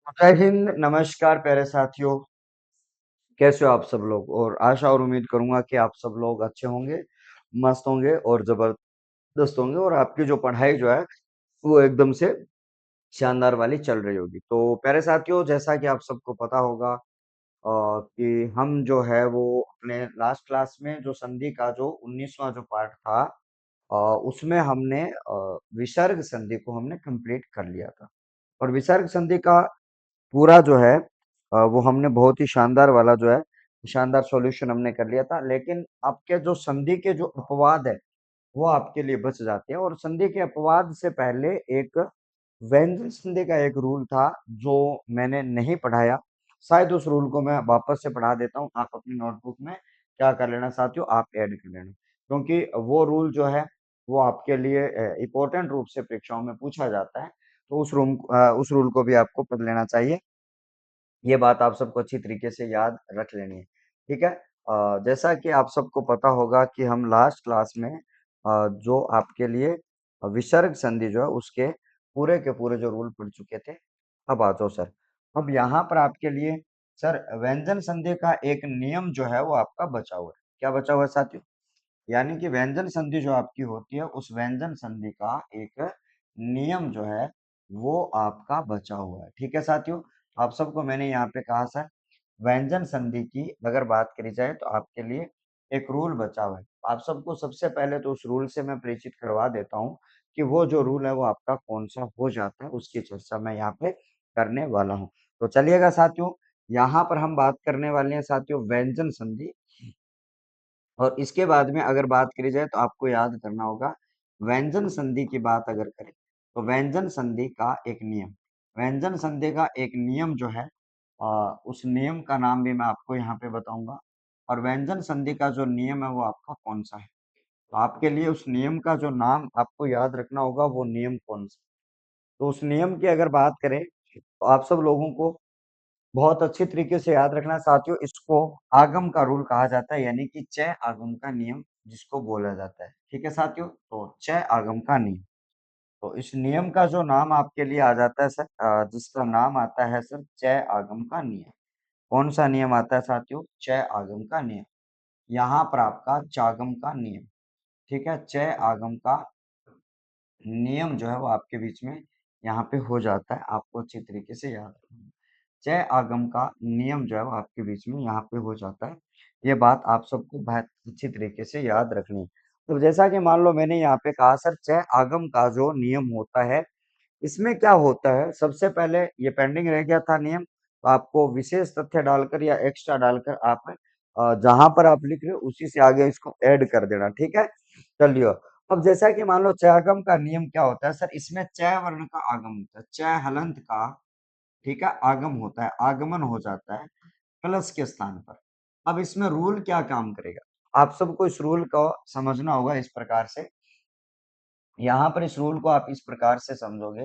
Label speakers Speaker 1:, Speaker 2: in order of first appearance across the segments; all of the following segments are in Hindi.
Speaker 1: जय हिंद, नमस्कार प्यारे साथियों। कैसे हो आप सब लोग? और आशा और उम्मीद करूंगा कि आप सब लोग अच्छे होंगे, मस्त होंगे और जबरदस्त होंगे और आपकी जो पढ़ाई जो है वो एकदम से शानदार वाली चल रही होगी। तो प्यारे साथियों, जैसा कि आप सबको पता होगा कि हम जो है वो अपने लास्ट क्लास में जो संधि का जो 19वां जो पार्ट था, उसमें हमने विसर्ग संधि को हमने कंप्लीट कर लिया था। और विसर्ग संधि का पूरा जो है वो हमने बहुत ही शानदार वाला जो है शानदार सॉल्यूशन हमने कर लिया था। लेकिन आपके जो संधि के जो अपवाद है वो आपके लिए बच जाते हैं। और संधि के अपवाद से पहले एक व्यंजन संधि का एक रूल था जो मैंने नहीं पढ़ाया। शायद उस रूल को मैं वापस से पढ़ा देता हूँ। आप अपनी नोटबुक में क्या कर लेना साथियों, आप ऐड कर लेना, क्योंकि वो रूल जो है वो आपके लिए इम्पोर्टेंट रूप से परीक्षाओं में पूछा जाता है। तो उस रूल को भी आपको पढ़ लेना चाहिए। ये बात आप सबको अच्छी तरीके से याद रख लेनी है, ठीक है? जैसा कि आप सबको पता होगा कि हम लास्ट क्लास में जो आपके लिए विसर्ग संधि जो है उसके पूरे के पूरे जो रूल पढ़ चुके थे। अब आ जाओ सर। अब यहाँ पर आपके लिए सर व्यंजन संधि का एक नियम जो है वो आपका बचा हुआ है। क्या बचा हुआ है साथियों? यानी कि व्यंजन संधि जो आपकी होती है उस व्यंजन संधि का एक नियम जो है वो आपका बचा हुआ है। ठीक है साथियों, आप सबको मैंने यहाँ पे कहा सर व्यंजन संधि की अगर बात करी जाए तो आपके लिए एक रूल बचा हुआ है। आप सबको सबसे पहले तो उस रूल से मैं परिचित करवा देता हूँ कि वो जो रूल है वो आपका कौन सा हो जाता है, उसकी चर्चा मैं यहाँ पे करने वाला हूँ। तो चलिएगा साथियों, यहाँ पर हम बात करने वाले हैं साथियों व्यंजन संधि। और इसके बाद में अगर बात करी जाए तो आपको याद करना होगा व्यंजन संधि की बात अगर करें तो व्यंजन संधि का एक नियम, व्यंजन संधि का एक नियम जो है उस नियम का नाम भी मैं आपको यहाँ पे बताऊंगा। और व्यंजन संधि का जो नियम है वो आपका कौन सा है, तो आपके लिए उस नियम का जो नाम आपको याद रखना होगा वो नियम कौन सा। तो उस नियम की अगर बात करें तो आप सब लोगों को बहुत अच्छी तरीके से याद रखना साथियों, इसको आगम का रूल कहा जाता है, यानी कि चय आगम का नियम जिसको बोला जाता है। ठीक है साथियों, तो चय आगम का नियम। तो इस नियम का जो नाम आपके लिए आ जाता है सर, जिसका नाम आता है सर चय आगम का नियम। कौन सा नियम आता है साथियों? चय आगम का नियम। यहाँ पर आपका चागम का नियम। ठीक है, चय आगम का नियम जो है वो आपके बीच में यहाँ पे हो जाता है, आपको अच्छी तरीके से याद रखना है। चय आगम का नियम जो है वो आपके बीच में यहाँ पे हो जाता है। ये बात आप सबको बहुत अच्छी तरीके से याद रखनी है। तो जैसा कि मान लो मैंने यहाँ पे कहा सर चय आगम का जो नियम होता है, इसमें क्या होता है, सबसे पहले ये पेंडिंग रह गया था नियम, तो आपको विशेष तथ्य डालकर या एक्स्ट्रा डालकर आप जहां पर आप लिख रहे हो उसी से आगे इसको ऐड कर देना। ठीक है, चलिए। अब जैसा कि मान लो चयागम का नियम क्या होता है सर, इसमें चय वर्ण का आगम होता है, चय हलंत का, ठीक है, आगम होता है, आगमन हो जाता है प्लस के स्थान पर। अब इसमें रूल क्या काम करेगा, आप सबको इस रूल को समझना होगा इस प्रकार से। यहाँ पर इस रूल को आप इस प्रकार से समझोगे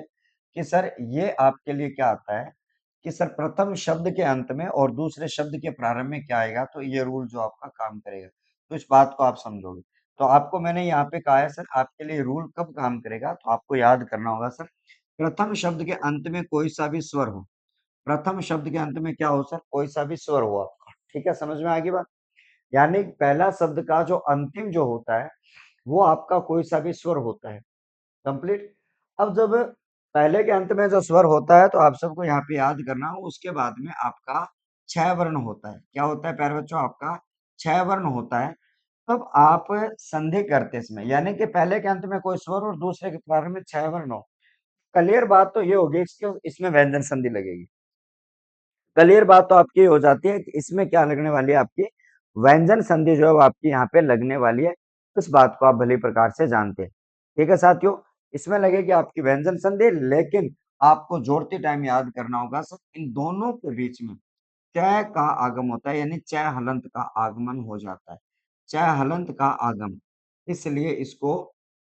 Speaker 1: कि सर ये आपके लिए क्या आता है कि सर प्रथम शब्द के अंत में और दूसरे शब्द के प्रारंभ में क्या आएगा, तो ये रूल जो आपका काम करेगा। तो इस बात को आप समझोगे। तो आपको मैंने यहाँ पे कहा है सर आपके लिए रूल कब काम करेगा, तो आपको याद करना होगा सर प्रथम शब्द के अंत में कोई सा भी स्वर हो, प्रथम शब्द के अंत में क्या हो सर, कोई सा भी स्वर हो आपका। ठीक है, समझ में आ गई बात? यानी पहला शब्द का जो अंतिम जो होता है वो आपका कोई सा भी स्वर होता है, कंप्लीट। अब जब पहले के अंत में जो स्वर होता है तो आप सबको यहाँ पे याद करना हो, उसके बाद में आपका छह वर्ण होता है। क्या होता है प्यारे बच्चों? आपका छह वर्ण होता है। तब आप संधि करते समय, यानी कि पहले के अंत में कोई स्वर और दूसरे के प्रारंभ में छह वर्ण हो, क्लियर बात तो ये होगी इसके इसमें व्यंजन संधि लगेगी। क्लियर बात तो आपकी हो जाती है कि इसमें क्या लगने वाली है, आपकी व्यंजन संधि जो है वो आपकी यहाँ पे लगने वाली है। इस बात को आप भली प्रकार से जानते हैं। ठीक है साथियों, इसमें लगेगी आपकी व्यंजन संधि, लेकिन आपको जोड़ते टाइम याद करना होगा सर इन दोनों के बीच में चय का आगम होता है, यानी चय हलंत का आगमन हो जाता है। चय हलंत का आगम, इसलिए इसको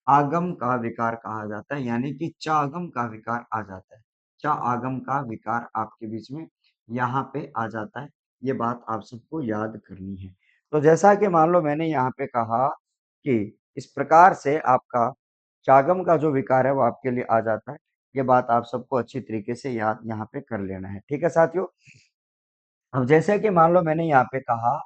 Speaker 1: आगम का विकार कहा जाता है, यानी कि चागम का विकार आ जाता है। चा आगम का विकार आपके बीच में यहाँ पे आ जाता है। ये बात आप सबको याद करनी है। तो जैसा कि मान लो मैंने यहाँ पे कहा कि इस प्रकार से आपका चागम का जो विकार है वो आपके लिए आ जाता है। ये बात आप सबको अच्छी तरीके से याद यहाँ पे कर लेना है। ठीक है साथियों? अब जैसे कि मान लो मैंने यहाँ पे कहा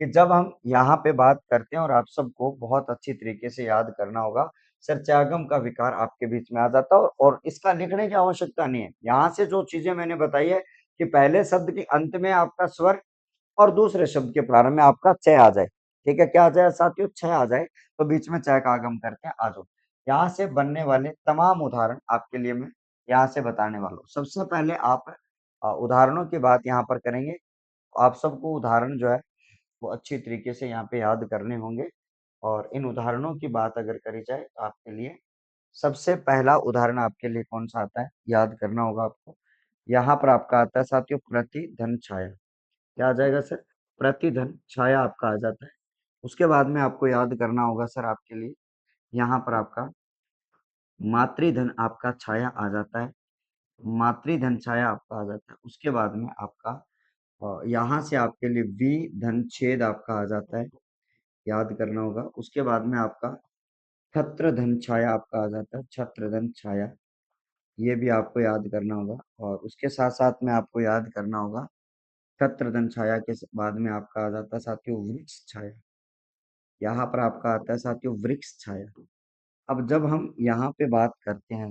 Speaker 1: कि जब हम यहाँ पे बात करते हैं और आप सबको बहुत अच्छी तरीके से याद करना होगा, सर्वचागम का विकार आपके बीच में आ जाता है और इसका लिखने की आवश्यकता नहीं है। यहाँ से जो चीजें मैंने बताई है कि पहले शब्द के अंत में आपका स्वर और दूसरे शब्द के प्रारंभ में आपका च आ जाए। ठीक है? क्या आ जाए साथियों? छ आ जाए, तो बीच में च का आगम करके आ जाओ। यहाँ से बनने वाले तमाम उदाहरण आपके लिए मैं यहाँ से बताने वाला हूँ। सबसे पहले आप उदाहरणों की बात यहाँ पर करेंगे। आप सबको उदाहरण जो है वो अच्छी तरीके से यहाँ पे याद करने होंगे और इन उदाहरणों की बात अगर करी जाए तो आपके लिए सबसे पहला उदाहरण आपके लिए कौन सा आता है, याद करना होगा आपको। यहाँ पर आपका आता है साथियों प्रतिधन छाया। क्या आ जाएगा सर? प्रतिधन छाया आपका आ जाता है। उसके बाद में आपको याद करना होगा सर आपके लिए, यहाँ पर आपका मातृधन आपका छाया आ जाता है। मातृधन छाया आपका आ जाता है। उसके बाद में आपका यहाँ से आपके लिए वी धन छेद आपका आ जाता है, याद करना होगा। उसके बाद में आपका छत्र धन छाया आपका आ जाता है, छत्र धन छाया, ये भी आपको याद करना होगा। और उसके साथ साथ में आपको याद करना होगा छत्र धन छाया के बाद में आपका आ जाता है साथियों वृक्ष छाया। यहाँ पर आपका आता है साथियों वृक्ष छाया। अब जब हम यहाँ पे बात करते हैं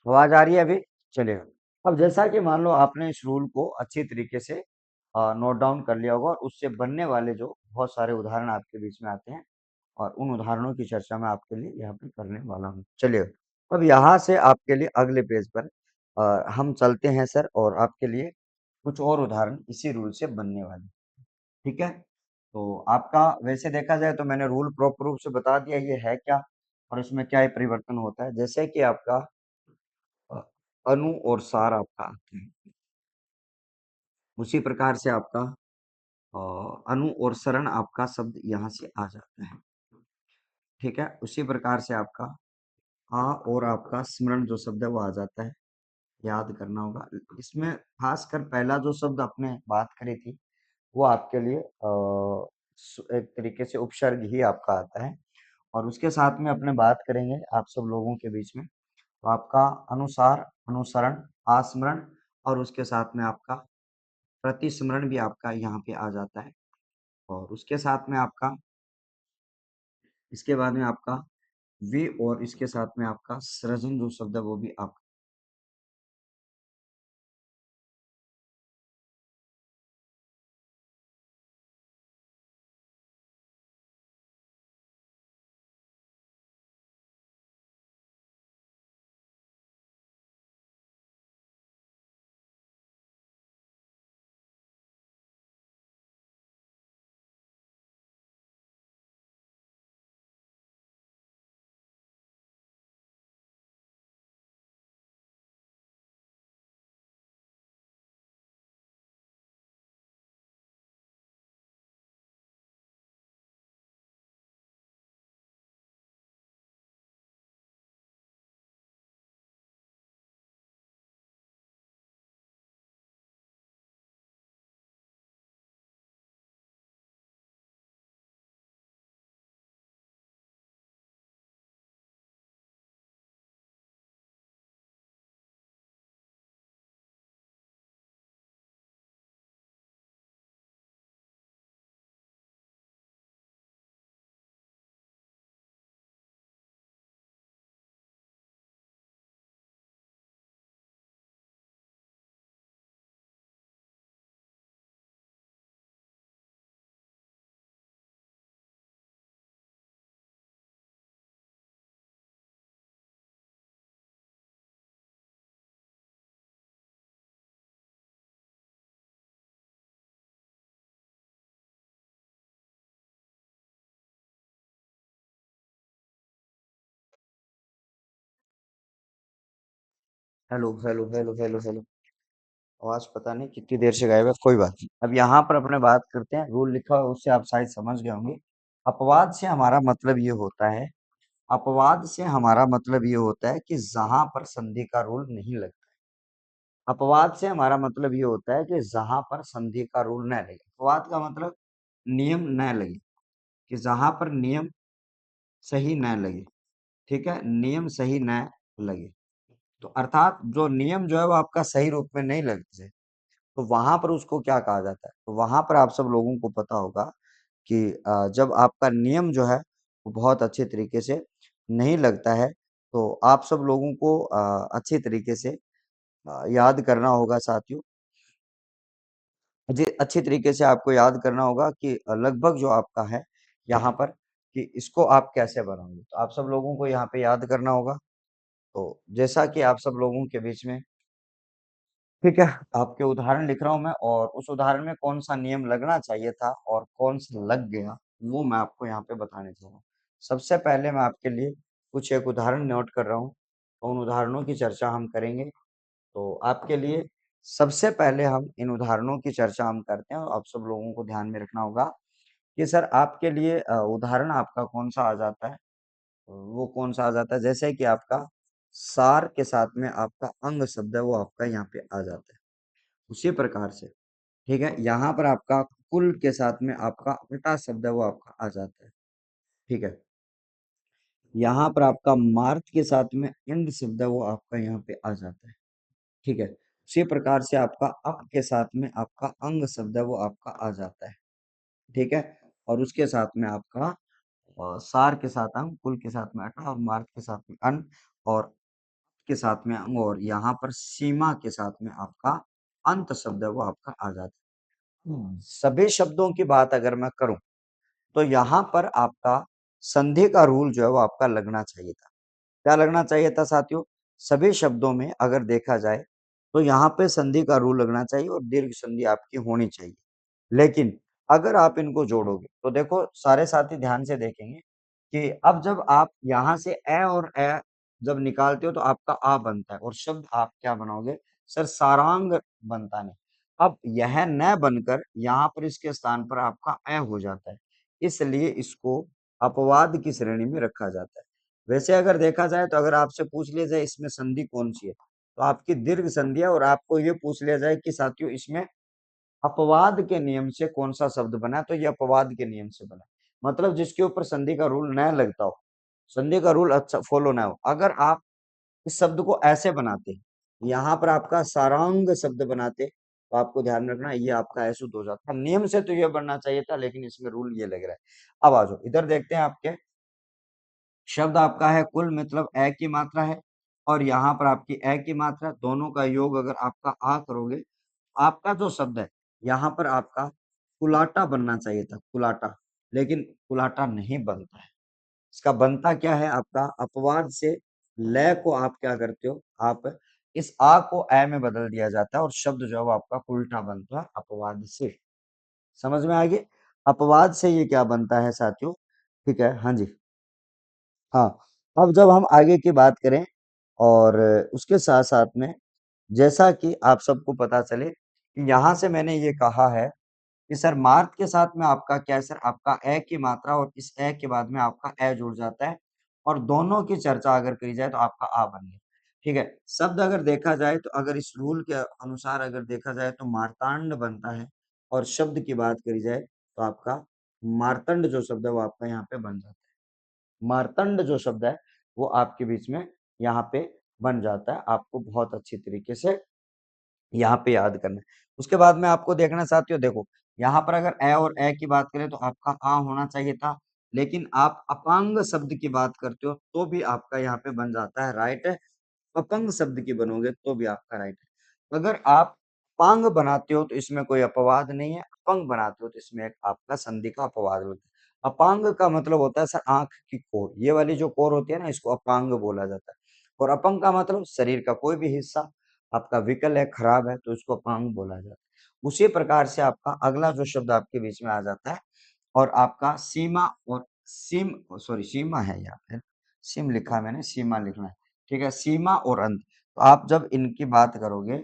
Speaker 1: आवाज आ रही है अभी? चलिए। अब जैसा कि मान लो आपने इस रूल को अच्छी तरीके से नोट डाउन कर लिया होगा और उससे बनने वाले जो बहुत सारे उदाहरण आपके बीच में आते हैं और उन उदाहरणों की चर्चा मैं आपके लिए यहाँ पे करने वाला हूँ। चलिए, अब यहाँ से आपके लिए अगले पेज पर हम चलते हैं सर और आपके लिए कुछ और उदाहरण इसी रूल से बनने वाले हैं, ठीक है? तो आपका वैसे देखा जाए तो मैंने रूल प्रॉपर रूप से बता दिया ये है क्या और इसमें क्या ये परिवर्तन होता है। जैसे कि आपका अ, अणु और सार आपका आते हैं, उसी प्रकार से आपका अणु और सरण आपका शब्द यहाँ से आ जाता है, ठीक है? उसी प्रकार से आपका और आपका स्मरण जो शब्द है वो आ जाता है, याद करना होगा। इसमें खासकर पहला जो शब्द आपने बात करी थी, वो आपके लिए एक तरीके से उपसर्ग ही आपका आता है और उसके साथ में अपने बात करेंगे आप सब लोगों के बीच में, तो आपका अनुसार, अनुसरण, आस्मरण और उसके साथ में आपका प्रतिस्मरण भी आपका यहाँ पे आ जाता है और उसके साथ में आपका इसके बाद में आपका वे और इसके साथ में आपका सृजन जो शब्द है वो भी आप hello hello hello hello hello. आवाज पता नहीं कितनी देर से गायब है, कोई बात नहीं। अब यहाँ पर अपने बात करते हैं, रूल लिखा हुआ है उससे आप शायद समझ गए होंगे। अपवाद से हमारा मतलब ये होता है, अपवाद से हमारा मतलब ये होता है कि जहां पर संधि का रूल नहीं लगता। अपवाद से हमारा मतलब ये होता है कि जहां पर संधि का रूल न लगे। अपवाद का मतलब नियम न लगे, कि जहां पर नियम सही न लगे, ठीक है? नियम सही न लगे, तो अर्थात जो नियम जो है वो आपका सही रूप में नहीं लगते, तो वहां पर उसको क्या कहा जाता है? तो वहां पर आप सब लोगों को पता होगा कि जब आपका नियम जो है वो बहुत अच्छे तरीके से नहीं लगता है, तो आप सब लोगों को अच्छे तरीके से याद करना होगा साथियों। जी, अच्छी तरीके से आपको याद करना होगा कि लगभग जो आपका है यहाँ पर, कि इसको आप कैसे बनाओगे। तो आप सब लोगों को यहाँ पे याद करना होगा। तो जैसा कि आप सब लोगों के बीच में, ठीक है, आपके उदाहरण लिख रहा हूँ मैं और उस उदाहरण में कौन सा नियम लगना चाहिए था और कौन सा लग गया, वो मैं आपको यहाँ पे बताने जा रहा हूँ। सबसे पहले मैं आपके लिए कुछ एक उदाहरण नोट कर रहा हूँ, उन उदाहरणों की चर्चा हम करेंगे। तो आपके लिए सबसे पहले हम इन उदाहरणों की चर्चा हम करते हैं और आप सब लोगों को ध्यान में रखना होगा कि सर आपके लिए उदाहरण आपका कौन-सा आ जाता है, वो कौन-सा आ जाता है, जैसे कि आपका सार के साथ में आपका अंग शब्द है वो आपका यहाँ पे आ जाता है। उसी प्रकार से, ठीक है, यहाँ पर आपका कुल के साथ में आपका उल्टा शब्द है वो आपका आ जाता है, ठीक है। यहाँ पर आपका मार्च के साथ में इंड शब्द है वो आपका यहाँ पे आ जाता है, ठीक है। उसी प्रकार से आपका अप के साथ में आपका अंग शब्द है वो आपका आ जाता है, ठीक है। और उसके साथ में आपका सार के साथ अंग, कुल के साथ में अटा और मार्च के साथ में अन और के साथ में अंग और यहाँ पर सीमा के साथ में आपका अंत शब्द है वो आपका आ जाता है। सभी शब्दों की बात अगर मैं करूं तो यहाँ पर आपका संधि का रूल जो है वो आपका लगना चाहिए था। क्या लगना चाहिए था साथियों? सभी शब्दों में अगर देखा जाए तो यहाँ पे संधि का रूल लगना चाहिए और दीर्घ संधि आपकी होनी चाहिए। लेकिन अगर आप इनको जोड़ोगे तो देखो सारे साथी ध्यान से देखेंगे कि अब जब आप यहाँ से ए और ए जब निकालते हो तो आपका आ बनता है और शब्द आप क्या बनाओगे? सर सारंग बनता नहीं। अब यह न बनकर यहाँ पर इसके स्थान पर आपका ए हो जाता है। इसलिए इसको अपवाद की श्रेणी में रखा जाता है। वैसे अगर देखा जाए तो अगर आपसे पूछ लिया जाए इसमें संधि कौन-सी है? तो आपकी दीर्घ संधि है और आपको ये पूछ लिया जाए कि साथियों इसमें अपवाद के नियम से कौन-सा शब्द बना है? तो ये अपवाद के नियम से बना है। मतलब जिसके ऊपर संधि का रूल न लगता हो, संधि का रूल अच्छा फॉलो ना हो। अगर आप इस शब्द को ऐसे बनाते, यहाँ पर आपका सारंग शब्द बनाते, तो आपको ध्यान रखना ये आपका अशुद्ध हो जाता। नियम से तो ये बनना चाहिए था लेकिन इसमें रूल ये लग रहा है। अब आ जाओ, इधर देखते हैं आपके शब्द आपका है कुल मतलब ए की मात्रा है और यहाँ पर आपकी ए की मात्रा, दोनों का योग अगर आपका आ करोगे, आपका जो शब्द है, यहाँ पर आपका कुलाटा बनना चाहिए था, कुलाटा, लेकिन कुलाटा नहीं बनता है। इसका बनता क्या है आपका अपवाद से लय को आप क्या करते हो, आप इस आ को ए में बदल दिया जाता है और शब्द जो है वो आपका उल्टा बनता है अपवाद से। समझ में आ गई? अपवाद से ये क्या बनता है साथियों? ठीक है, हाँ जी। हाँ, अब जब हम आगे की बात करें और उसके साथ-साथ में जैसा कि आप सबको पता चले कि यहाँ से मैंने ये कहा है कि सर मार्क के साथ में आपका क्या है सर आपका ए की मात्रा और इस ए के बाद में आपका ए जुड़ जाता है और दोनों की चर्चा अगर करी जाए तो आपका आ बन गया। ठीक है? शब्द अगर देखा जाए तो अगर इस रूल के अनुसार अगर देखा जाए तो मार्तांड बनता है और शब्द की बात करी जाए तो आपका मार्तंड जो शब्द है वो आपका यहाँ पे बन जाता है। मार्तंड जो शब्द है, वो आपके बीच में यहाँ पे बन जाता है। आपको बहुत अच्छी तरीके से यहाँ पे याद करना है। उसके बाद में आपको देखना साथियों देखो, यहाँ पर अगर ए और ए की बात करें तो आपका आ होना चाहिए था, लेकिन आप अपांग शब्द की बात करते हो तो भी आपका यहाँ पे बन जाता है राइट है। अपंग शब्द की बनोगे तो भी आपका राइट है। अगर आप पांग बनाते हो तो इसमें कोई अपवाद नहीं है, अपंग बनाते हो तो इसमें एक आपका संधि का अपवाद होता है। अपांग का मतलब होता है सर आँख की कोर, ये वाली जो कोर होती है ना इसको अपांग बोला जाता है। और अपंग का मतलब शरीर का कोई भी हिस्सा आपका विकल है, खराब है तो इसको अपांग बोला जाता है। उसी प्रकार से आपका अगला जो शब्द आपके बीच में आ जाता है और आपका सीमा और सीम सॉरी सीमा है यहाँ पे, सीम लिखा है मैंने, सीमा लिखना है। ठीक है, सीमा और अंत। तो आप जब इनकी बात करोगे,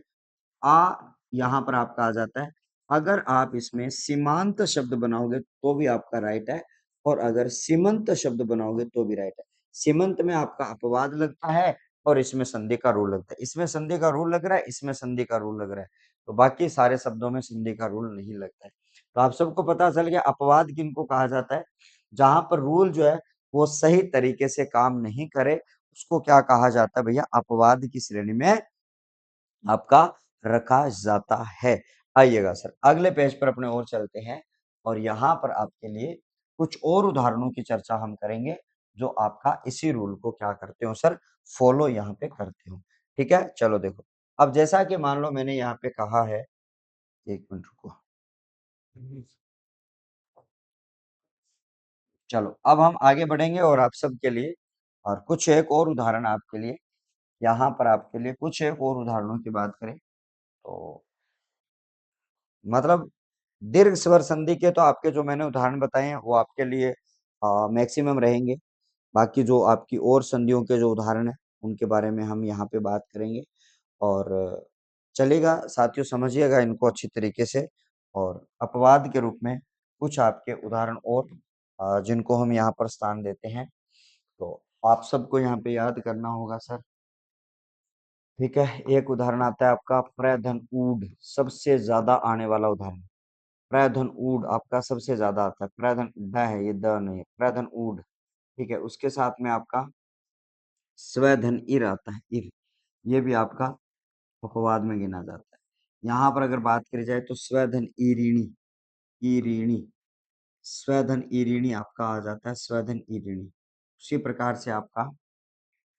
Speaker 1: आ यहाँ पर आपका आ जाता है। अगर आप इसमें सीमांत शब्द बनाओगे तो भी आपका राइट है और अगर सीमंत शब्द बनाओगे तो भी राइट है। सीमंत में आपका अपवाद लगता है और इसमें संधि का रूल लगता है। इसमें संधि का रूल लग रहा है, इसमें संधि का रूल लग रहा है। तो बाकी सारे शब्दों में संधि का रूल नहीं लगता है। तो आप सबको पता चल गया अपवाद किनको कहा जाता है? जहाँ पर रूल जो है वो सही तरीके से काम नहीं करे, उसको क्या कहा जाता है भैया? अपवाद की श्रेणी में आपका रखा जाता है। आइएगा सर, अगले पेज पर अपने और चलते हैं और यहाँ पर आपके लिए कुछ और उदाहरणों की चर्चा हम करेंगे, जो आपका इसी रूल को क्या करते हो सर, फॉलो यहाँ पे करते हो। ठीक है? चलो देखो, अब जैसा कि मान लो मैंने यहाँ पे कहा है 1 मिनट रुको। चलो, अब हम आगे बढ़ेंगे और आप सबके लिए और कुछ एक और उदाहरण आपके लिए, यहाँ पर आपके लिए कुछ एक और उदाहरणों की बात करें, तो मतलब दीर्घ स्वर संधि के तो आपके जो मैंने उदाहरण बताए हैं वो आपके लिए मैक्सिमम रहेंगे। बाकी जो आपकी और संधियों के जो उदाहरण हैं उनके बारे में हम यहाँ पे बात करेंगे और चलेगा साथियों समझिएगा इनको अच्छी तरीके से और अपवाद के रूप में कुछ आपके उदाहरण और जिनको हम यहाँ पर स्थान देते हैं। तो आप सबको यहाँ पे याद करना होगा सर। ठीक है, एक उदाहरण आता है आपका प्रधन ऊड सबसे ज्यादा आने वाला उदाहरण। प्रधन ऊड आपका सबसे ज्यादा आता है। प्रधन ड है ये द नहीं है, प्रधन ऊड। ठीक है, उसके साथ में आपका स्वधन इर आता है इर, ये भी आपका अपवाद में गिना जाता है। यहाँ पर अगर बात करी जाए तो स्वधन ईरिणी, ईरिणी, स्वधन ईरिणी आपका आ जाता है, स्वधन ईरिणी। उसी प्रकार से आपका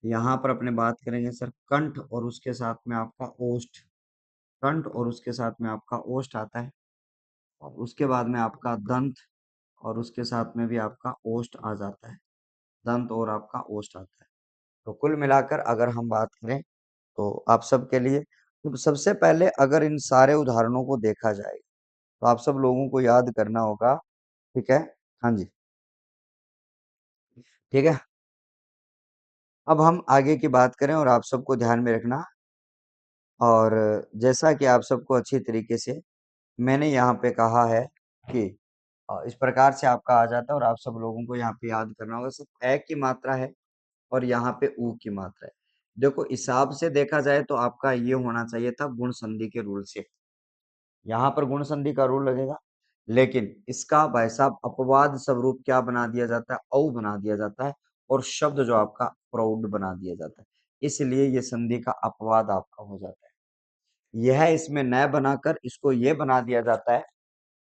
Speaker 1: यहाँ पर अपने बात करेंगे सर कंठ और उसके साथ में आपका ओष्ठ, कंठ और उसके साथ में आपका ओष्ठ आता है, और उसके बाद में आपका दंत, और उसके साथ में भी आपका ओष्ठ आ जाता है, दंत और आपका ओष्ठ आता है। तो कुल मिलाकर अगर हम बात करें तो आप सबके लिए, तो सबसे पहले अगर इन सारे उदाहरणों को देखा जाए तो आप सब लोगों को याद करना होगा। ठीक है। हाँ जी। ठीक है। अब हम आगे की बात करें और आप सबको ध्यान में रखना, और जैसा कि आप सबको अच्छी तरीके से मैंने यहाँ पे कहा है कि इस प्रकार से आपका आ जाता है, और आप सब लोगों को यहाँ पे याद करना होगा सिर्फ ए की मात्रा है और यहाँ पे ऊ की मात्रा है। देखो हिसाब से देखा जाए तो आपका ये होना चाहिए था गुण संधि के रूल से, यहाँ पर गुण संधि का रूल लगेगा, लेकिन इसका भाई साहब अपवाद स्वरूप क्या बना दिया जाता है, औ बना दिया जाता है, और शब्द जो आपका प्रौढ़ बना दिया जाता है, इसलिए ये संधि का अपवाद आपका हो जाता है। यह इसमें न बनाकर इसको ये बना दिया जाता है,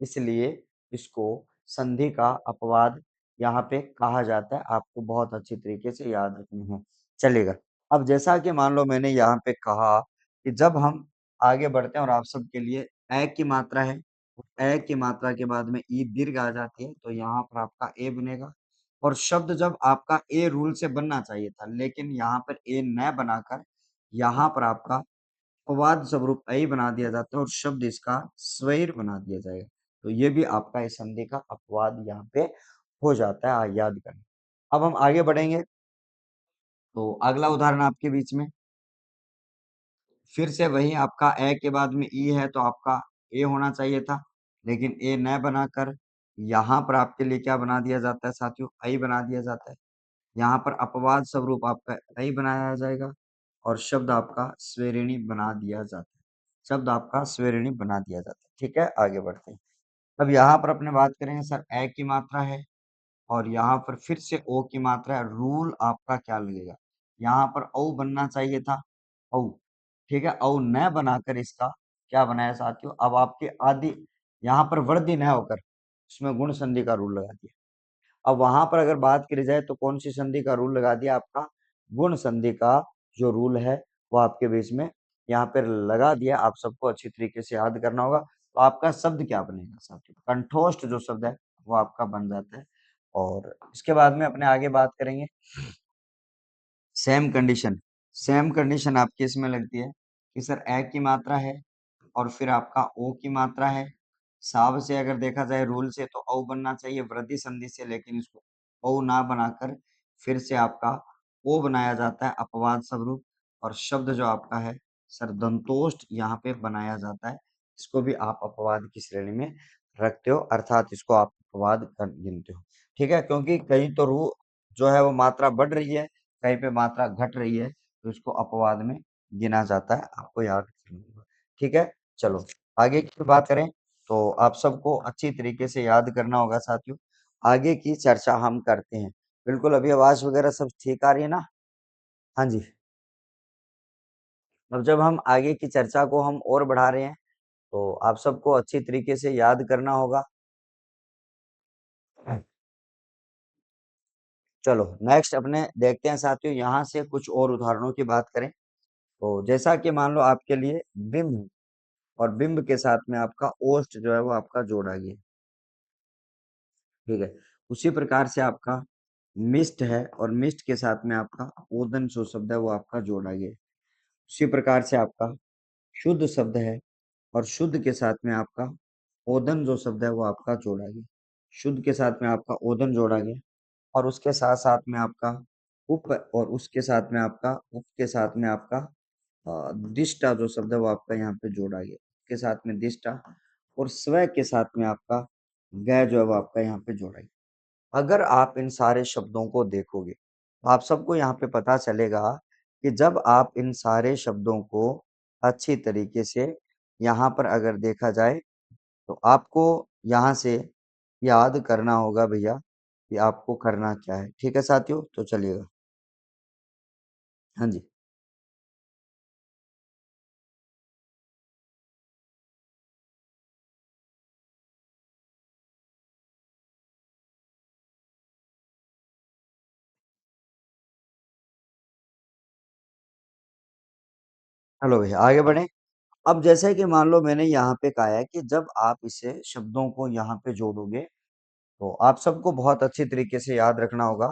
Speaker 1: इसलिए इसको संधि का अपवाद यहाँ पे कहा जाता है। आपको बहुत अच्छी तरीके से याद रखनी है। चलेगा। अब जैसा कि मान लो मैंने यहाँ पे कहा कि जब हम आगे बढ़ते हैं और आप सबके लिए ए की मात्रा है, ए की मात्रा के बाद में ई दीर्घ आ जाती है, तो यहाँ पर आपका ए बनेगा, और शब्द जब आपका ए रूल से बनना चाहिए था, लेकिन यहाँ पर ए न बनाकर यहाँ पर आपका अपवाद स्वरूप ऐ बना दिया जाता है, और शब्द इसका स्वैर बना दिया जाएगा। तो ये भी आपका इस संधि का अपवाद यहाँ पे हो जाता है, याद करना। अब हम आगे बढ़ेंगे, तो अगला उदाहरण आपके बीच में फिर से वही आपका ए के बाद में ई है, तो आपका ए होना चाहिए था, लेकिन ए न बनाकर यहाँ पर आपके लिए क्या बना दिया जाता है साथियों, ऐ बना दिया जाता है। यहाँ पर अपवाद स्वरूप आपका ऐ बनाया जाएगा, और शब्द आपका स्वेरिणी बना दिया जाता है, शब्द आपका स्वेरिणी बना दिया जाता है। ठीक है, आगे बढ़ते हैं। अब यहाँ पर अपने बात करेंगे सर ए की मात्रा है, और यहाँ पर फिर से ओ की मात्रा है, रूल आपका क्या लगेगा, यहाँ पर औ बनना चाहिए था, औ। ठीक है, औ न बनाकर इसका क्या बनाया साथियों, अब आपके आदि यहाँ पर वृद्धि न होकर उसमें गुण संधि का रूल लगा दिया। अब वहां पर अगर बात करी जाए तो कौन सी संधि का रूल लगा दिया, आपका गुण संधि का जो रूल है वो आपके बीच में यहाँ पर लगा दिया। आप सबको अच्छी तरीके से याद करना होगा। तो आपका शब्द क्या बनेगा साथियों, कंठोष्ठ जो शब्द है वो आपका बन जाता है। और इसके बाद में अपने आगे बात करेंगे सेम कंडीशन। सेम कंडीशन आपकी इसमें लगती है कि सर ए की मात्रा है और फिर आपका ओ की मात्रा है। साव से अगर देखा जाए रूल से तो औ बनना चाहिए वृद्धि संधि से, लेकिन इसको औ ना बनाकर फिर से आपका ओ बनाया जाता है अपवाद स्वरूप, और शब्द जो आपका है सर दंतोष्ठ यहाँ पे बनाया जाता है। इसको भी आप अपवाद की श्रेणी में रखते हो, अर्थात इसको आप अपवाद गिनते हो। ठीक है, क्योंकि कहीं तो रू जो है वो मात्रा बढ़ रही है, कहीं पे मात्रा घट रही है, तो इसको अपवाद में गिना जाता है, आपको याद रखना होगा। ठीक है, चलो आगे की बात करें तो आप सबको अच्छी तरीके से याद करना होगा साथियों। आगे की चर्चा हम करते हैं। बिल्कुल, अभी आवाज वगैरह सब ठीक आ रही है ना? हाँ जी। अब जब हम आगे की चर्चा को हम और बढ़ा रहे हैं, तो आप सबको अच्छी तरीके से याद करना होगा। चलो नेक्स्ट अपने देखते हैं साथियों, यहाँ से कुछ और उदाहरणों की बात करें। तो जैसा कि मान लो आपके लिए बिंब, और बिंब के साथ में आपका ओष्ठ जो है वो आपका जोड़ा गया। ठीक है, उसी प्रकार से आपका मिष्ट है, और मिष्ट के साथ में आपका ओदन जो शब्द है वो आपका जोड़ा गया। उसी प्रकार से आपका शुद्ध शब्द है, और शुद्ध के साथ में आपका ओदन जो शब्द है वो आपका जोड़ा गया। शुद्ध के साथ में आपका ओदन जोड़ा गया, और उसके साथ साथ में आपका उप, और उसके साथ में आपका उप के साथ में आपका दिष्टा जो शब्द है वो आपका यहाँ पे जोड़ा गया, के साथ में दिष्टा, और स्व के साथ में आपका ग जो है वो आपका यहाँ पे जोड़ा गया। अगर आप इन सारे शब्दों को देखोगे तो आप सबको यहाँ पे पता चलेगा कि जब आप इन सारे शब्दों को अच्छी तरीके से यहाँ पर अगर देखा जाए तो आपको यहाँ से याद करना होगा भैया कि आपको करना क्या है। ठीक है साथियों, तो चलिएगा। हाँ जी। चलो भैया आगे बढ़े। अब जैसे कि मान लो मैंने यहाँ पे कहा है कि जब आप इसे शब्दों को यहाँ पे जोड़ोगे तो आप सबको बहुत अच्छी तरीके से याद रखना होगा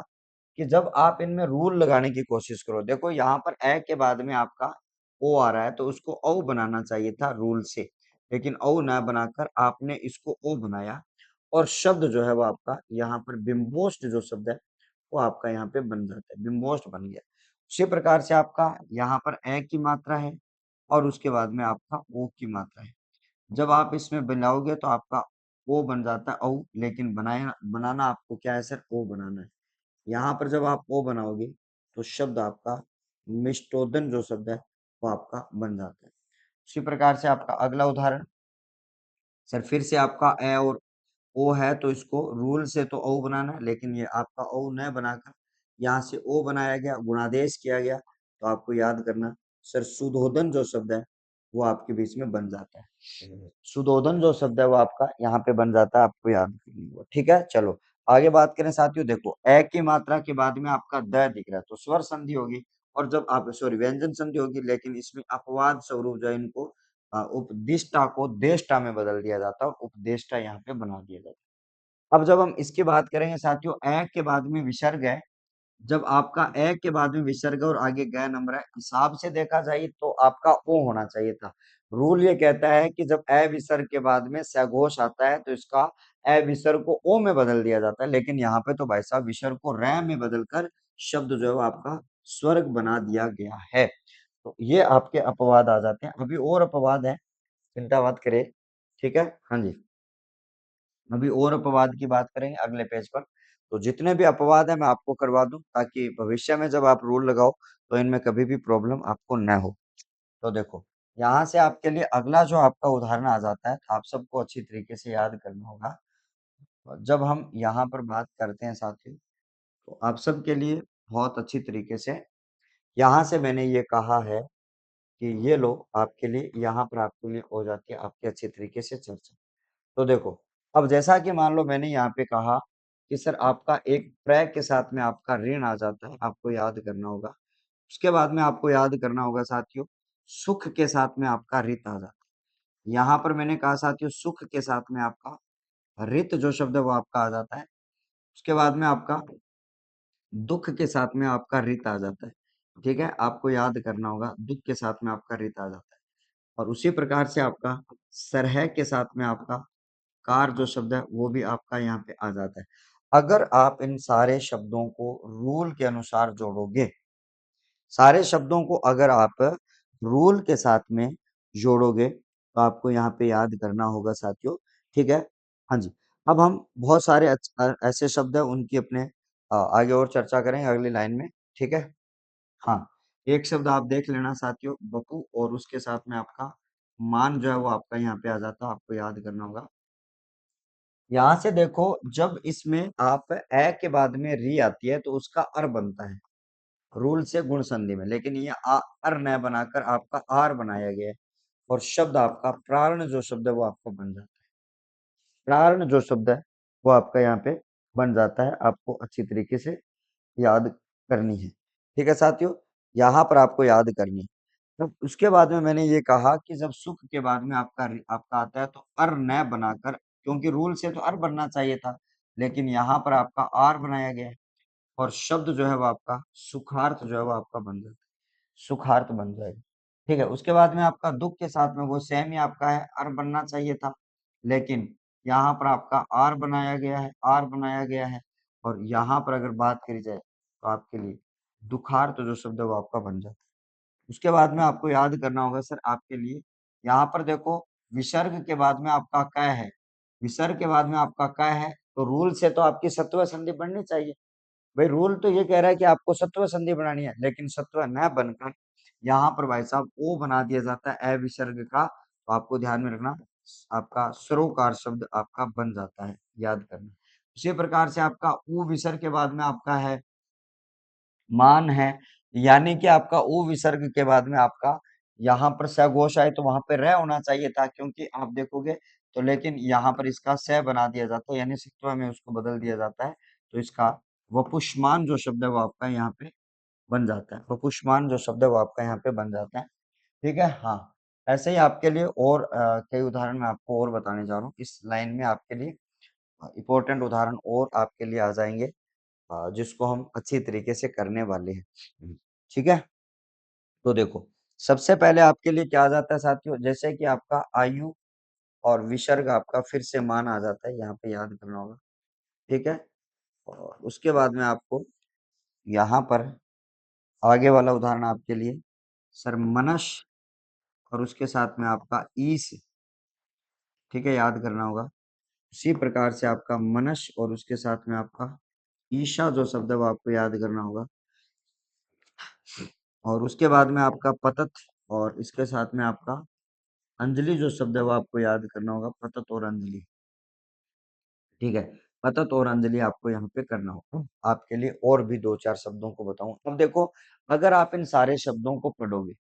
Speaker 1: कि जब आप इनमें रूल लगाने की कोशिश करो, देखो यहाँ पर ए के बाद में आपका ओ आ रहा है तो उसको औ बनाना चाहिए था रूल से, लेकिन औ ना बनाकर आपने इसको ओ बनाया और शब्द जो है वो आपका यहाँ पर बिम्बोस्ट जो शब्द है वो आपका यहाँ पे बन जाता है, बिम्बोस्ट बन गया। उसी प्रकार से आपका यहाँ पर ए की मात्रा है और उसके बाद में आपका ओ की मात्रा है। जब आप इसमें बनाओगे तो आपका ओ बन जाता है औ, लेकिन बनाया बनाना आपको क्या है सर, ओ बनाना है। यहाँ पर जब आप ओ बनाओगे तो शब्द आपका मिष्टोदन जो शब्द है वो आपका बन जाता है। उसी प्रकार से आपका अगला उदाहरण, सर फिर से आपका ए और ओ है तो इसको रूल से तो ओ बनाना है, लेकिन ये आपका ओ न बनाकर यहाँ से ओ बनाया गया, गुणादेश किया गया, तो आपको याद करना सर सुधोदन जो शब्द है वो आपके बीच में बन जाता है। सुधोदन जो शब्द है वो आपका यहाँ पे बन जाता है, आपको याद करनी होगा। ठीक है, चलो आगे बात करें साथियों। देखो ए की मात्रा के बाद में आपका द दिख रहा है तो स्वर संधि होगी, और जब आप सॉरी व्यंजन संधि होगी, लेकिन इसमें अपवाद स्वरूप जो है इनको उपदिष्टा को देष्टा में बदल दिया जाता है और उपदेष्टा यहाँ पे बना दिया जाता है। अब जब हम इसकी बात करेंगे साथियों, ए के बाद में विसर्ग है, जब आपका ए के बाद में विसर्ग और आगे गए नंबर है, हिसाब से देखा जाए तो आपका ओ होना चाहिए था। रूल ये कहता है कि जब ए विसर्ग के बाद में सघोष आता है तो इसका ए विसर्ग को ओ में बदल दिया जाता है, लेकिन यहाँ पे तो भाई साहब विसर्ग को रै में बदलकर शब्द जो है वो आपका स्वर्ग बना दिया गया है। तो ये आपके अपवाद आ जाते हैं। अभी और अपवाद है, चिंता मत करिए। ठीक है, हाँ जी, अभी और अपवाद की बात करेंगे अगले पेज पर। तो जितने भी अपवाद है मैं आपको करवा दूं ताकि भविष्य में जब आप रूल लगाओ तो इनमें कभी भी प्रॉब्लम आपको न हो। तो देखो यहाँ से आपके लिए अगला जो आपका उदाहरण आ जाता है, तो आप सबको अच्छी तरीके से याद करना होगा। जब हम यहाँ पर बात करते हैं साथियों, तो आप सबके लिए बहुत अच्छी तरीके से यहाँ से मैंने ये कहा है कि ये लो आपके लिए, यहाँ पर आपके लिए हो जाती है आपकी अच्छी तरीके से चर्चा। तो देखो, अब जैसा कि मान लो मैंने यहाँ पे कहा कि सर आपका एक प्रय के साथ में आपका ऋण आ जाता है, आपको याद करना होगा। उसके बाद में आपको याद करना होगा साथियों, सुख के साथ में आपका रित आ जाता है। यहाँ पर मैंने कहा साथियों सुख के साथ में आपका रित जो शब्द है वो आपका आ जाता है। उसके बाद में आपका दुख के साथ में आपका रित आ जाता है। ठीक है, आपको याद करना होगा दुख के साथ में आपका रित आ जाता है। और उसी प्रकार से आपका सरह के साथ में आपका कार जो शब्द है वो भी आपका यहाँ पे आ जाता है। अगर आप इन सारे शब्दों को रूल के अनुसार जोड़ोगे, सारे शब्दों को अगर आप रूल के साथ में जोड़ोगे तो आपको यहाँ पे याद करना होगा साथियों। ठीक है, हाँ जी। अब हम बहुत सारे ऐसे शब्द है उनकी अपने आगे और चर्चा करेंगे अगली लाइन में। ठीक है, हाँ, एक शब्द आप देख लेना साथियों बपू, और उसके साथ में आपका मान जो है वो आपका यहाँ पे आ जाता है, आपको याद करना होगा। यहाँ से देखो जब इसमें आप ए के बाद में री आती है तो उसका अर बनता है रूल से गुण संधि में, लेकिन ये अर न बनाकर आपका आर बनाया गया है और शब्द आपका प्राण जो शब्द है वो आपको बन जाता है। प्राण जो शब्द है वो आपका यहाँ पे बन जाता है, आपको अच्छी तरीके से याद करनी है। ठीक है साथियों, यहाँ पर आपको याद करनी है। तब उसके बाद में मैंने ये कहा कि जब सुख के बाद में आपका आता है तो अर न बनाकर, क्योंकि रूल से तो अर बनना चाहिए था, लेकिन यहाँ पर आपका आर बनाया गया है और शब्द जो है वो आपका सुखार्थ जो है वो आपका बन जाता है, सुखार्थ बन जाएगा। ठीक है, उसके बाद में आपका दुख के साथ में वो सेम ही आपका है, अर बनना चाहिए था, लेकिन यहाँ पर आपका आर बनाया गया है, आर बनाया गया है। और यहाँ पर अगर बात करी जाए तो आपके लिए दुखार्थ जो शब्द है वो आपका बन जाता है। उसके बाद में आपको याद करना होगा सर आपके लिए, यहाँ पर देखो विसर्ग के बाद में आपका क है, विसर्ग के बाद में आपका क है, तो रूल से तो आपकी सत्व संधि बननी चाहिए। भाई रूल तो ये कह रहा है कि आपको सत्व संधि बनानी है, लेकिन सत्व न बनकर यहाँ पर भाई साहब ओ बना दिया जाता है अविसर्ग का, तो आपको ध्यान में रखना आपका सरोकार शब्द आपका बन जाता है, याद करना। उसी प्रकार से आपका उ विसर्ग के बाद में आपका है मान है, यानी कि आपका उ विसर्ग के बाद में आपका यहाँ पर सघोष आए तो वहां पे रह होना चाहिए था, क्योंकि आप देखोगे तो, लेकिन यहाँ पर इसका स बना दिया जाता है, यानी सित्वा में उसको बदल दिया जाता है। तो इसका वपुष्मान जो शब्द है वो आपका यहाँ पे बन जाता है, वपुष्मान जो शब्द है वो आपका यहाँ पे बन जाता है। ठीक है, हाँ। ऐसे ही आपके लिए और कई उदाहरण मैं आपको और बताने जा रहा हूँ। इस लाइन में आपके लिए इम्पोर्टेंट उदाहरण और आपके लिए आ जाएँगे, जिसको हम अच्छी तरीके से करने वाले हैं। ठीक है? तो देखो, सबसे पहले आपके लिए क्या आ जाता है साथियों, जैसे कि आपका आयु और विसर्ग आपका फिर से मान आ जाता है, यहाँ पे याद करना होगा। ठीक है? और उसके बाद में आपको यहाँ पर आगे वाला उदाहरण आपके लिए सरमनश और उसके साथ में आपका ईश, ठीक है, याद करना होगा। उसी प्रकार से आपका मनश और उसके साथ में आपका ईशा जो शब्द है वो आपको याद करना होगा। और उसके बाद में आपका पतत और इसके साथ में आपका अंजलि जो शब्द है वो आपको याद करना होगा, पतत और अंजलि। ठीक है, पतत और अंजलि आपको यहाँ पे करना होगा। आपके लिए और भी 2-4 शब्दों को बताऊँ। अब देखो, अगर आप इन सारे शब्दों को पढ़ोगे,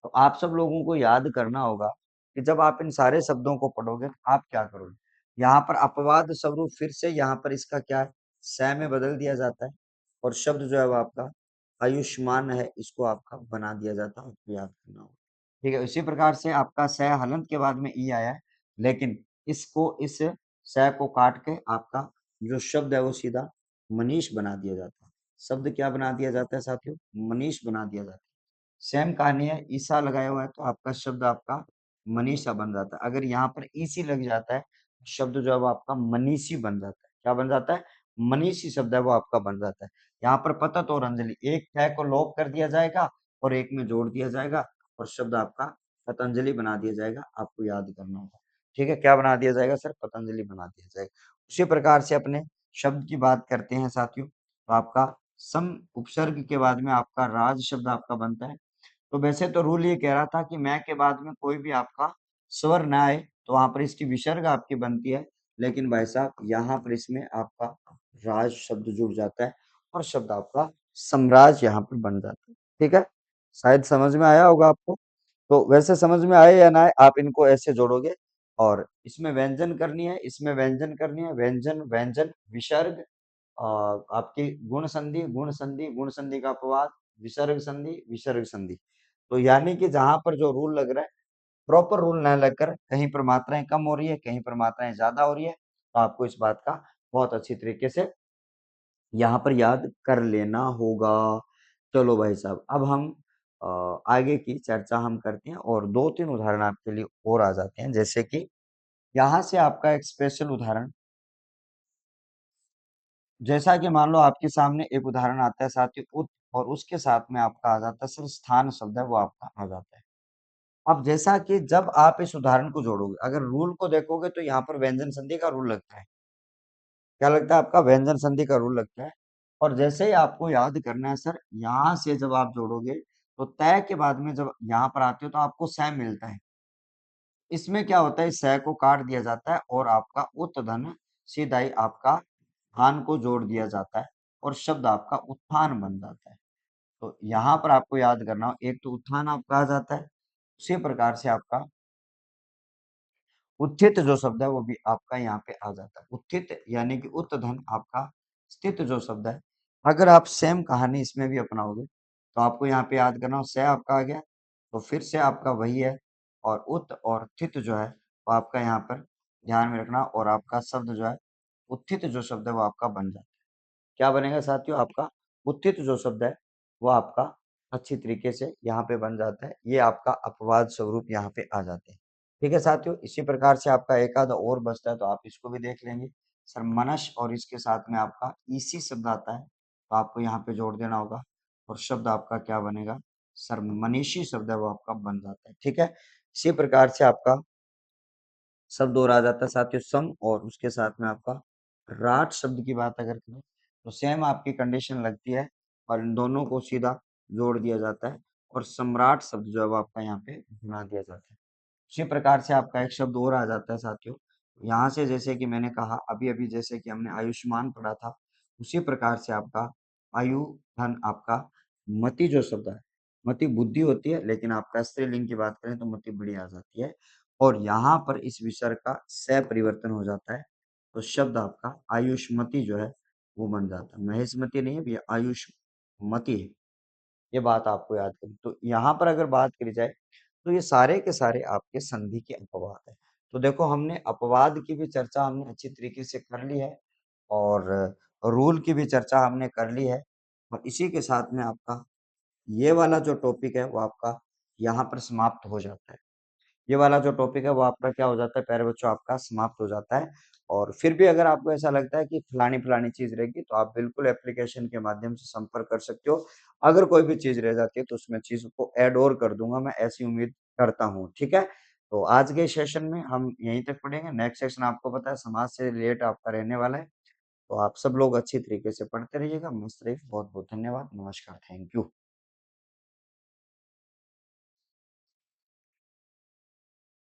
Speaker 1: तो आप सब लोगों को याद करना होगा कि जब आप इन सारे शब्दों को पढ़ोगे, तो आप क्या करोगे? यहाँ पर अपवाद स्वरूप फिर से यहाँ पर इसका क्या है? स में बदल दिया जाता है और शब्द जो है वो आपका आयुष्मान है, इसको आपका बना दिया जाता है, आपको याद करना होगा। ठीक है, उसी प्रकार से आपका स हलंत के बाद में ई आया है, लेकिन इसको इस स को काट के आपका जो शब्द है वो सीधा मनीष बना दिया जाता है। शब्द क्या बना दिया जाता है साथियों? मनीष बना दिया जाता है। सेम कहानी है, ईसा लगाया हुआ है तो आपका शब्द आपका मनीषा बन जाता है। अगर यहाँ पर ईसी लग जाता है, शब्द जो है वो आपका मनीषी बन जाता है। क्या बन जाता है? मनीषी शब्द है वो आपका बन जाता है। यहाँ पर पतत और अंजलि, एक है को लोप कर दिया जाएगा और एक में जोड़ दिया जाएगा और शब्द आपका पतंजलि बना दिया जाएगा। आपको याद करना होगा। ठीक है, क्या बना दिया जाएगा सर? पतंजलि बना दिया जाएगा। उसी प्रकार से अपने शब्द की बात करते हैं साथियों, तो आपका सम उपसर्ग के बाद में आपका राज शब्द आपका बनता है। तो वैसे तो रूल ये कह रहा था कि मैं के बाद में कोई भी आपका स्वर ना आए, तो वहां पर इसकी विसर्ग आपकी बनती है। लेकिन भाई साहब, यहाँ पर इसमें आपका राज शब्द जुड़ जाता है और शब्द आपका सम्राज यहाँ पर बन जाता है। ठीक है, शायद समझ में आया होगा आपको। तो वैसे समझ में आए या ना आए, आप इनको ऐसे जोड़ोगे और इसमें व्यंजन करनी है, इसमें व्यंजन करनी है, व्यंजन व्यंजन विसर्ग, आपकी गुण संधि, गुण संधि, गुण संधि का अपवाद, विसर्ग संधि, विसर्ग संधि। तो यानी कि जहां पर जो रूल लग रहा है, प्रॉपर रूल ना लगकर कहीं पर मात्राएं कम हो रही है, कहीं पर मात्राएं ज्यादा हो रही है, तो आपको इस बात का बहुत अच्छी तरीके से यहाँ पर याद कर लेना होगा। चलो भाई साहब, अब हम आगे की चर्चा हम करते हैं और 2-3 उदाहरण आपके लिए और आ जाते हैं। जैसे कि यहाँ से आपका एक स्पेशल उदाहरण, जैसा कि मान लो आपके सामने एक उदाहरण आता है साथी उत, और उसके साथ में आपका आ जाता है सर स्थान शब्द है वो आपका आ जाता है। अब जैसा कि जब आप इस उदाहरण को जोड़ोगे, अगर रूल को देखोगे तो यहाँ पर व्यंजन संधि का रूल लगता है। क्या लगता है? आपका व्यंजन संधि का रूल लगता है। और जैसे ही आपको याद करना है सर, यहाँ से जब आप जोड़ोगे तो तय के बाद में जब यहाँ पर आते हो तो आपको सै मिलता है। इसमें क्या होता है, इस सै को काट दिया जाता है और आपका उत धन सीधा ही आपका स्थान को जोड़ दिया जाता है और शब्द आपका उत्थान बन जाता है। तो यहाँ पर आपको याद करना हो, एक तो उत्थान आपका आ जाता है, उसी प्रकार से आपका उत्थित जो शब्द है वो भी आपका यहाँ पे आ जाता है। उत्थित यानी कि उत धन आपका स्थित जो शब्द है। अगर आप सेम कहानी इसमें भी अपनाओगे तो आपको यहाँ पे याद करना हो, से आपका आ गया तो फिर से आपका वही है और उत और थित जो है वो आपका यहाँ पर ध्यान में रखना, और आपका शब्द जो है उत्थित जो शब्द है वो आपका बन जाता है। क्या बनेगा साथियों? आपका उत्थित जो शब्द है वो आपका अच्छी तरीके से यहाँ पे बन जाता है। ये आपका अपवाद स्वरूप यहाँ पे आ जाते हैं। ठीक है साथियों, इसी प्रकार से आपका एक आधा और बचता है तो आप इसको भी देख लेंगे। सरमनश और इसके साथ में आपका ईसी शब्द आता है तो आपको यहाँ पे जोड़ देना होगा और शब्द आपका क्या बनेगा? सरमनीषी शब्द है वो आपका बन जाता है। ठीक है, इसी प्रकार से आपका शब्द और आ जाता है साथियों सम, और उसके साथ में आपका राट शब्द की बात अगर करें तो सेम आपकी कंडीशन लगती है और इन दोनों को सीधा जोड़ दिया जाता है और सम्राट शब्द जो है वो आपका यहाँ पे बना दिया जाता है। उसी प्रकार से आपका एक शब्द और आ जाता है साथियों, यहाँ से जैसे कि मैंने कहा अभी अभी, जैसे कि हमने आयुष्मान पढ़ा था, उसी प्रकार से आपका आयु धन आपका मति जो शब्द है, मति बुद्धि होती है, लेकिन आपका स्त्रीलिंग की बात करें तो मति बड़ी आ जाती है और यहाँ पर इस विसर्ग का स परिवर्तन हो जाता है तो शब्द आपका आयुष्मति जो है वो बन जाता है। महेशमती नहीं है भैया, आयुष्मति है। ये बात आपको याद करनी। तो यहाँ पर अगर बात करी जाए तो ये सारे के सारे आपके संधि के अपवाद हैं। तो देखो हमने अपवाद की भी चर्चा हमने अच्छी तरीके से कर ली है और रूल की भी चर्चा हमने कर ली है और इसी के साथ में आपका ये वाला जो टॉपिक है वो आपका यहाँ पर समाप्त हो जाता है। ये वाला जो टॉपिक है वो आपका क्या हो जाता है प्यारे बच्चों आपका समाप्त हो जाता है और फिर भी अगर आपको ऐसा लगता है कि फलानी-फलानी चीज़ रहेगी तो आप बिल्कुल एप्लीकेशन के माध्यम से संपर्क कर सकते हो। अगर कोई भी चीज़ रह जाती है तो उसमें चीज़ को ऐड और कर दूँगा मैं ऐसी उम्मीद करता हूँ, ठीक है? तो आज के सेशन में हम यहीं तक पढ़ेंगे, नेक्स्ट सेशन आपको पता है समाज से रिलेट आपका रहने वाला है। तो आप सब लोग अच्छी तरीके से पढ़ते रहिएगा, मस्त रहिए, बहुत-बहुत धन्यवाद, नमस्कार, थैंक यू।